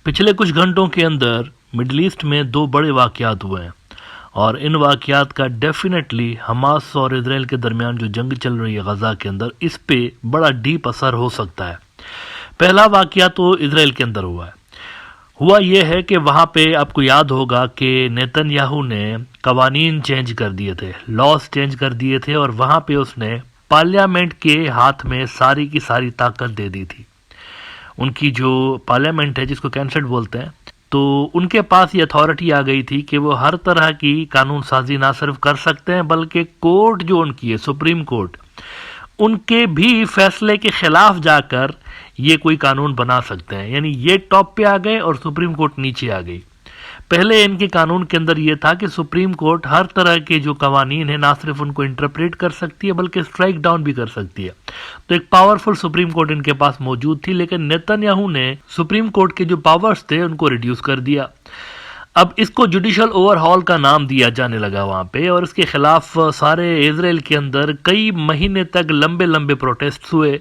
پچھلے کچھ گھنٹوں کے اندر مڈل ایسٹ میں دو بڑے واقعات ہوئے ہیں اور ان واقعات کا ڈیفینیٹلی حماس اور اسرائیل کے درمیان جو جنگ چل رہی ہے غزہ کے اندر اس پہ بڑا ڈیپ اثر ہو سکتا ہے۔ پہلا واقعہ تو اسرائیل کے اندر ہوا یہ ہے کہ وہاں پہ آپ کو یاد ہوگا کہ نیتن یاہو نے قوانین چینج کر دیے تھے، لاز چینج کر دیے تھے، اور وہاں پہ اس نے پارلیامنٹ کے ہاتھ میں ساری کی ساری طاقت دے دی تھی۔ ان کی جو پارلیمنٹ ہے جس کو کینسٹ بولتے ہیں، تو ان کے پاس یہ اتھارٹی آ گئی تھی کہ وہ ہر طرح کی قانون سازی نہ صرف کر سکتے ہیں بلکہ کورٹ جو ان کی ہے سپریم کورٹ، ان کے بھی فیصلے کے خلاف جا کر یہ کوئی قانون بنا سکتے ہیں۔ یعنی یہ ٹاپ پہ آ گئے اور سپریم کورٹ نیچے آ گئی۔ پہلے ان کے قانون کے اندر یہ تھا کہ سپریم کورٹ ہر طرح کے جو قوانین ہیں نہ صرف ان کو انٹرپریٹ کر سکتی ہے بلکہ اسٹرائک ڈاؤن بھی کر سکتی ہے، تو ایک پاورفل سپریم کورٹ ان کے پاس موجود تھی، لیکن نیتن یاہو نے سپریم کورٹ کے جو پاورز تھے ان کو ریڈیوس کر دیا۔ اب اس کو جوڈیشل اوور ہال کا نام دیا جانے لگا وہاں پہ، اور اس کے خلاف سارے اسرائیل کے اندر کئی مہینے تک لمبے پروٹیسٹ ہوئے،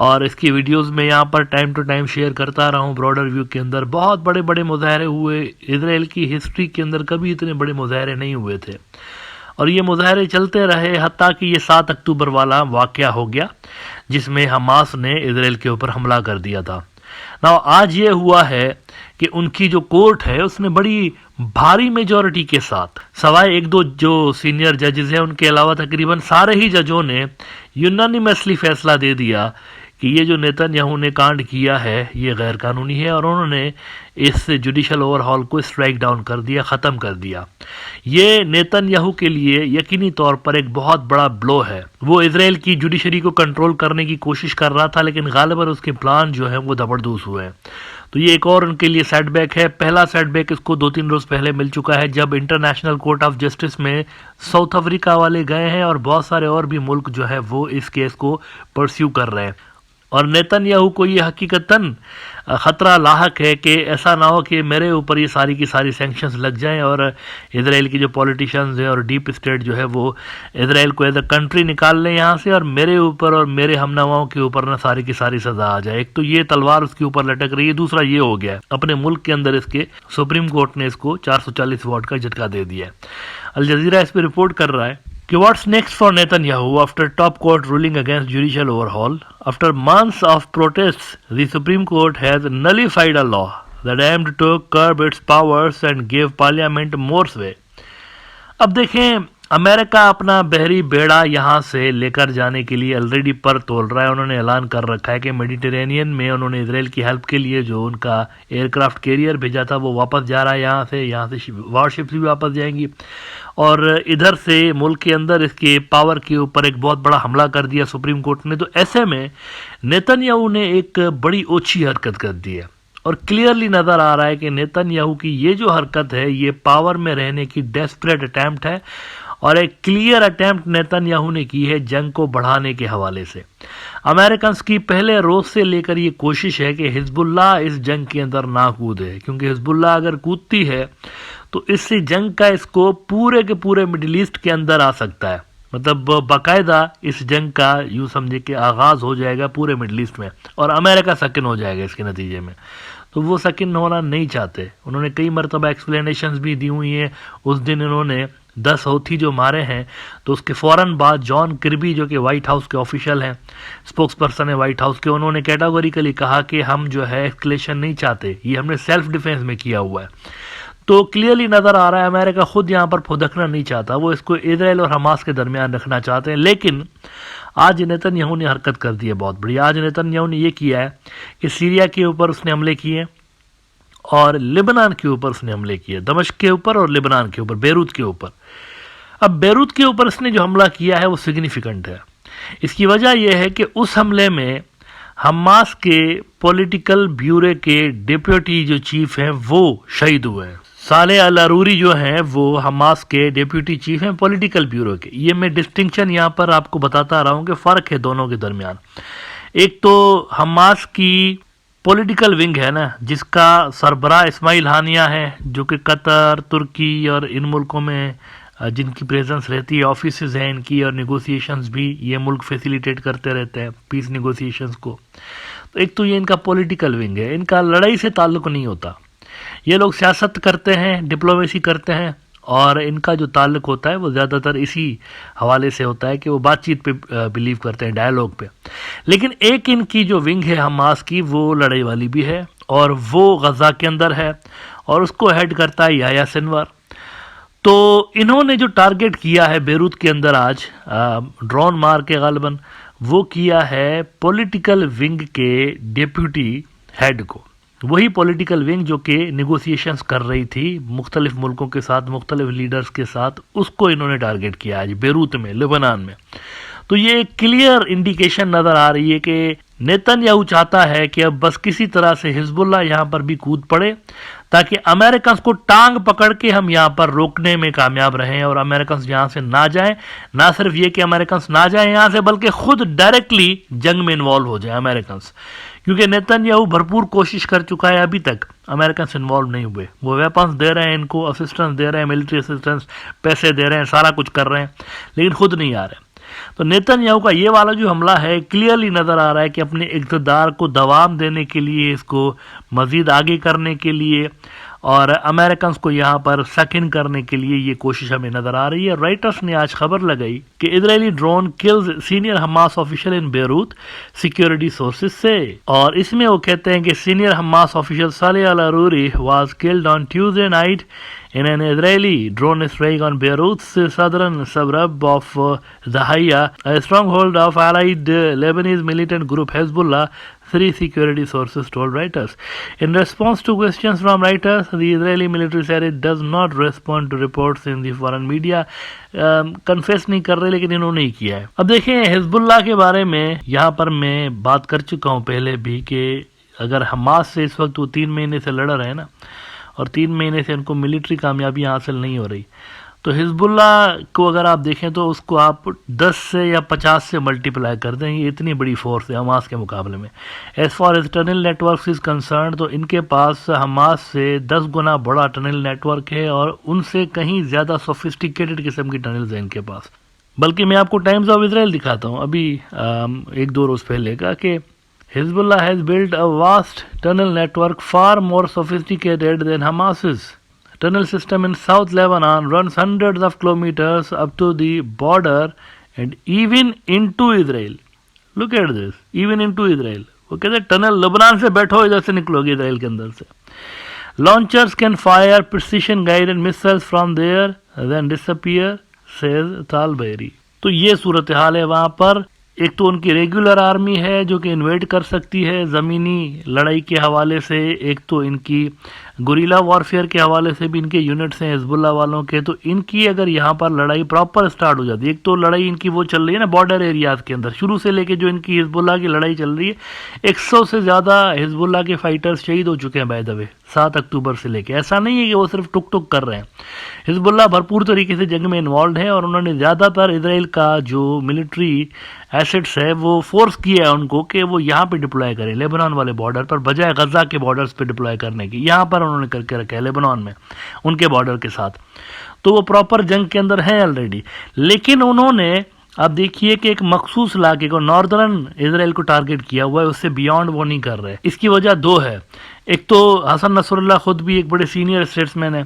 اور اس کی ویڈیوز میں یہاں پر ٹائم ٹو ٹائم شیئر کرتا رہا ہوں۔ براڈر ویو کے اندر بہت بڑے مظاہرے ہوئے، اسرائیل کی ہسٹری کے اندر کبھی اتنے بڑے مظاہرے نہیں ہوئے تھے، اور یہ مظاہرے چلتے رہے حتیٰ کہ یہ 7 اکتوبر والا واقعہ ہو گیا جس میں حماس نے اسرائیل کے اوپر حملہ کر دیا تھا۔ آج یہ ہوا ہے کہ ان کی جو کورٹ ہے اس نے بڑی بھاری میجورٹی کے ساتھ، سوائے ایک دو جو سینئر ججز ہیں ان کے علاوہ تقریباً سارے ہی ججوں نے یونانیمسلی فیصلہ دے دیا کہ یہ جو نیتن یاہو نے کانڈ کیا ہے یہ غیر قانونی ہے، اور انہوں نے اس جوڈیشل اوور ہال کو اسٹرائک ڈاؤن کر دیا، ختم کر دیا۔ یہ نیتن یاہو کے لیے یقینی طور پر ایک بہت بڑا بلو ہے۔ وہ اسرائیل کی جوڈیشری کو کنٹرول کرنے کی کوشش کر رہا تھا لیکن غالباً اس کے پلان جو ہیں وہ دبردوس ہوئے ہیں، تو یہ ایک اور ان کے لیے سیٹ بیک ہے۔ پہلا سیٹ بیک اس کو 2-3 روز پہلے مل چکا ہے جب انٹرنیشنل کورٹ آف جسٹس میں ساؤتھ افریقہ والے گئے ہیں، اور بہت سارے اور بھی ملک جو ہے وہ اس کیس کو پرسیو کر رہے ہیں، اور نیتن یاہو کو یہ حقیقتاً خطرہ لاحق ہے کہ ایسا نہ ہو کہ میرے اوپر یہ ساری کی ساری سینکشنز لگ جائیں اور اسرائیل کی جو پولیٹیشنز ہیں اور ڈیپ اسٹیٹ جو ہے وہ اسرائیل کو ایز اے کنٹری نکال لیں یہاں سے، اور میرے اوپر اور میرے ہم نواؤں کے اوپر نہ ساری کی ساری سزا آ جائے۔ ایک تو یہ تلوار اس کے اوپر لٹک رہی ہے، دوسرا یہ ہو گیا ہے اپنے ملک کے اندر اس کے سپریم کورٹ نے اس کو 440 ووٹ کا جھٹکا دے دیا ہے۔ الجزیرہ اس پہ رپورٹ کر رہا ہے کہ what's next for Netanyahu after top court ruling against judicial overhaul. After months of protests, the Supreme Court has nullified a law that aimed to curb its powers and give parliament more sway. اب دیکھیں امریکہ اپنا بحری بیڑا یہاں سے لے کر جانے کے لیے الریڈی پر تول رہا ہے۔ انہوں نے اعلان کر رکھا ہے کہ میڈیٹرینین میں انہوں نے اسرائیل کی ہیلپ کے لیے جو ان کا ایئر کرافٹ کیریئر بھیجا تھا وہ واپس جا رہا ہے، یہاں سے وار شپس بھی واپس جائیں گی، اور ادھر سے ملک کے اندر اس کے پاور کے اوپر ایک بہت بڑا حملہ کر دیا سپریم کورٹ نے۔ تو ایسے میں نیتن یاہو نے ایک بڑی اوچھی حرکت کر دی ہے، اور کلیئرلی نظر آ رہا ہے کہ نیتن یاہو کی یہ جو حرکت ہے یہ پاور میں رہنے کی ڈیسپریٹ اٹیمپٹ ہے، اور ایک کلیئر اٹیمپٹ نیتن یاہو نے کی ہے جنگ کو بڑھانے کے حوالے سے۔ امریکنز کی پہلے روز سے لے کر یہ کوشش ہے کہ حزب اللہ اس جنگ کے اندر نہ کودے، کیونکہ حزب اللہ اگر کودتی ہے تو اس سے جنگ کا اسکوپ پورے کے پورے مڈل ایسٹ کے اندر آ سکتا ہے، مطلب باقاعدہ اس جنگ کا یوں سمجھے کہ آغاز ہو جائے گا پورے مڈل ایسٹ میں، اور امریکہ سکن ہو جائے گا اس کے نتیجے میں۔ تو وہ سکن ہونا نہیں چاہتے، انہوں نے کئی مرتبہ ایکسپلینیشنز بھی دی ہوئی ہیں۔ اس دن انہوں نے 10 ہوتھی جو مارے ہیں تو اس کے فوراً بعد جان کربی جو کہ وائٹ ہاؤس کے آفیشل ہیں، اسپوکس پرسن ہے وائٹ ہاؤس کے، انہوں نے کیٹاگوریکلی کہا کہ ہم جو ہے ایسکلیشن نہیں چاہتے، یہ ہم نے سیلف ڈیفینس میں کیا ہوا ہے۔ تو کلیئرلی نظر آ رہا ہے امریکہ خود یہاں پر پھدکنا نہیں چاہتا، وہ اس کو اسرائیل اور حماس کے درمیان رکھنا چاہتے ہیں۔ لیکن آج نیتن یاہو نے حرکت کر دی ہے بہت بڑی۔ آج نیتن یاہو نے یہ کیا ہے کہ سیریا کے اوپر اس نے حملے کیے اور لبنان کے اوپر اس نے حملے کیے، دمشق کے اوپر اور لبنان کے اوپر، بیروت کے اوپر۔ اب بیروت کے اوپر اس نے جو حملہ کیا ہے وہ سگنیفیکنٹ ہے۔ اس کی وجہ یہ ہے کہ اس حملے میں حماس کے پولیٹیکل بیورو کے ڈیپیوٹی جو چیف ہیں وہ شہید ہوئے ہیں۔ صالح العروری جو ہیں وہ حماس کے ڈیپیوٹی چیف ہیں پولیٹیکل بیورو کے۔ یہ میں ڈسٹنکشن یہاں پر آپ کو بتاتا رہا ہوں کہ فرق ہے دونوں کے درمیان۔ ایک تو حماس کی پولیٹیکل ونگ ہے نا جس کا سربراہ اسماعیل ہانیہ ہے، جو کہ قطر، ترکی اور ان ملکوں میں جن کی پریزنس رہتی ہے، آفیسز ہیں ان کی، اور نیگوسیشنز بھی یہ ملک فیسیلیٹیٹ کرتے رہتے ہیں پیس نیگوسیشنز کو۔ تو ایک تو یہ ان کا پولیٹیکل ونگ ہے، ان کا لڑائی سے تعلق نہیں ہوتا، یہ لوگ سیاست کرتے ہیں، ڈپلومیسی کرتے ہیں، اور ان کا جو تعلق ہوتا ہے وہ زیادہ تر اسی حوالے سے ہوتا ہے کہ وہ بات چیت پہ بلیو کرتے ہیں، ڈائیلاگ پہ. لیکن ایک ان کی جو ونگ ہے حماس کی، وہ لڑائی والی بھی ہے، اور وہ غزہ کے اندر ہے، اور اس کو ہیڈ کرتا ہے یحییٰ سنوار. تو انہوں نے جو ٹارگٹ کیا ہے بیروت کے اندر آج ڈرون مار کے غالباً، وہ کیا ہے پولیٹیکل ونگ کے ڈیپیوٹی ہیڈ کو، وہی پولیٹیکل ونگ جو کہ نیگوسیشنز کر رہی تھی مختلف ملکوں کے ساتھ، مختلف لیڈرز کے ساتھ، اس کو انہوں نے ٹارگٹ کیا آج بیروت میں، لبنان میں. تو یہ ایک کلیئر انڈیکیشن نظر آ رہی ہے کہ نیتن یاہو چاہتا ہے کہ اب بس کسی طرح سے حزب اللہ یہاں پر بھی کود پڑے، تاکہ امریکنز کو ٹانگ پکڑ کے ہم یہاں پر روکنے میں کامیاب رہیں، اور امریکنز یہاں سے نہ جائیں. نہ صرف یہ کہ امریکنز نہ جائیں یہاں سے، بلکہ خود ڈائریکٹلی جنگ میں انوالو ہو جائیں امریکنز، کیونکہ نیتن یاہو بھرپور کوشش کر چکا ہے، ابھی تک امریکنز انوالو نہیں ہوئے. وہ ویپنز دے رہے ہیں ان کو، اسسٹنس دے رہے ہیں، ملٹری اسسٹنس، پیسے دے رہے ہیں، سارا کچھ کر رہے ہیں، لیکن خود نہیں آ رہے. تو نیتن یاہو کا یہ والا جو حملہ ہے کلیئرلی نظر آ رہا ہے کہ اپنے اقتدار کو دوام دینے کے لیے، اس کو مزید آگے کرنے کے لیے، اور امریکنز کو یہاں پر سکن کرنے کے لیے یہ کوشش ہمیں نظر آ رہی ہے. رائٹرز نے آج خبر لگائی کہ Israeli drone kills senior Hamas official in Beirut, security sources سے، اور اس میں وہ کہتے ہیں کہ senior Hamas official Saleh al Arouri was killed on Tuesday night in an Israeli drone strike on Beirut's southern suburb of Zahaya, a stronghold of allied Lebanese militant group Hezbollah, three security sources told Reuters. In response to questions from Reuters, the Israeli military said it does not respond to reports in the foreign media. Confess نہیں کر رہے، لیکن انہوں نے ہی کیا ہے. اب دیکھیں حزب اللہ کے بارے میں یہاں پر میں بات کر چکا ہوں پہلے بھی کہ اگر حماس سے اس وقت وہ 3 مہینے سے لڑ رہے ہیں نا، اور 3 مہینے سے ان کو ملٹری کامیابیاں حاصل نہیں ہو رہی، تو حزب اللہ کو اگر آپ دیکھیں تو اس کو آپ 10 سے یا 50 سے ملٹیپلائی کر دیں، یہ اتنی بڑی فورس ہے حماس کے مقابلے میں. As far as tunnel network is concerned, تو ان کے پاس حماس سے 10 گنا بڑا ٹنل نیٹ ورک ہے، اور ان سے کہیں زیادہ سوفسٹیکیٹڈ قسم کی ٹنلز ہیں ان کے پاس. بلکہ میں آپ کو ٹائمز آف اسرائیل دکھاتا ہوں ابھی 1-2 روز پہلے کا، کہ Hezbollah has built a vast tunnel network far more sophisticated than Hamas's. Tunnel system in South Lebanon runs hundreds of kilometers up to the border and even into Israel. Look at this, even into Israel. وہ کہتے ہیں tunnel لبنان سے بیٹھو، ادھر سے نکلو گے اسرائیل کے اندر سے. Launchers can fire precision guided missiles from there then disappear, says Talbayri. تو یہ صورتحال ہے وہاں پر. ایک تو ان کی ریگولر آرمی ہے جو کہ انویڈ کر سکتی ہے زمینی لڑائی کے حوالے سے، ایک تو ان کی گوریلا وارفیئر کے حوالے سے بھی ان کے یونٹس ہیں حزب اللہ والوں کے. تو ان کی اگر یہاں پر لڑائی پراپر سٹارٹ ہو جاتی ہے، ایک تو لڑائی ان کی وہ چل رہی ہے نا بارڈر ایریاز کے اندر، شروع سے لے کے جو ان کی حزب اللہ کی لڑائی چل رہی ہے، 100 سے زیادہ حزب اللہ کے فائٹرز شہید ہو چکے ہیں بائی دا وے 7 اکتوبر سے لے کے. ایسا نہیں ہے کہ وہ صرف ٹک ٹک کر رہے ہیں، حزب اللہ بھرپور طریقے سے جنگ میں انوالوڈ ہے، اور انہوں نے زیادہ تر اسرائیل کا جو ملٹری ایسٹس ہے وہ فورس کیا ہے ان کو کہ وہ یہاں پہ ڈپلوائے کریں لیبنان والے بارڈر پر، بجائے غزہ کے بارڈرز پہ ڈپلوائے کرنے کی. یہاں پر انہوں نے کر کے رکھا ہے لیبنان میں ان کے بارڈر کے ساتھ. تو وہ پراپر جنگ کے اندر ہیں آلریڈی، لیکن انہوں نے اب دیکھیے کہ ایک مخصوص علاقے کو ناردرن اسرائیل کو ٹارگٹ کیا ہوا ہے، اس سے بیانڈ وہ نہیں کر رہے. اس کی وجہ 2 ہے. ایک تو حسن نصر اللہ خود بھی ایک بڑے سینئر اسٹیٹس مین ہیں،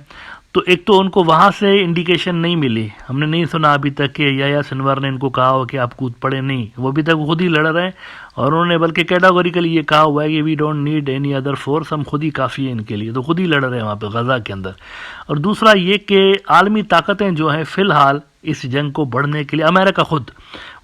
تو ایک تو ان کو وہاں سے انڈیکیشن نہیں ملی، ہم نے نہیں سنا ابھی تک کہ یحییٰ سنوار نے ان کو کہا ہو کہ آپ کود پڑے، نہیں، وہ ابھی تک خود ہی لڑ رہے ہیں. اور انہوں نے بلکہ کیٹاگوریکلی یہ کہا ہوا ہے کہ we don't need any other force, ہم خود ہی کافی ہیں ان کے لیے. تو خود ہی لڑ رہے ہیں وہاں پہ غزہ کے اندر. اور دوسرا یہ کہ عالمی طاقتیں جو ہیں فی الحال اس جنگ کو بڑھنے کے لیے، امریکہ خود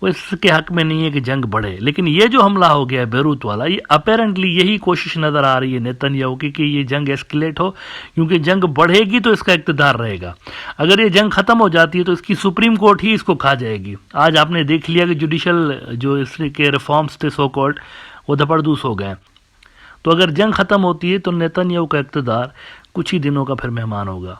وہ اس کے حق میں نہیں ہے کہ جنگ بڑھے، لیکن یہ جو حملہ ہو گیا ہے بیروت والا، یہ اپیرنٹلی یہی کوشش نظر آ رہی ہے نیتن یاہو کی کہ یہ جنگ ایسکلیٹ ہو، کیونکہ جنگ بڑھے گی تو اس کا اقتدار رہے گا. اگر یہ جنگ ختم ہو جاتی ہے تو اس کی سپریم کورٹ ہی اس کو کھا جائے گی. آج آپ نے دیکھ لیا کہ جوڈیشل جو اس کے ریفارمز تھے سو کالڈ، وہ دپردوس ہو گئے. تو اگر جنگ ختم ہوتی ہے تو نیتن یاہو کا اقتدار کچھ ہی دنوں کا پھر مہمان ہوگا.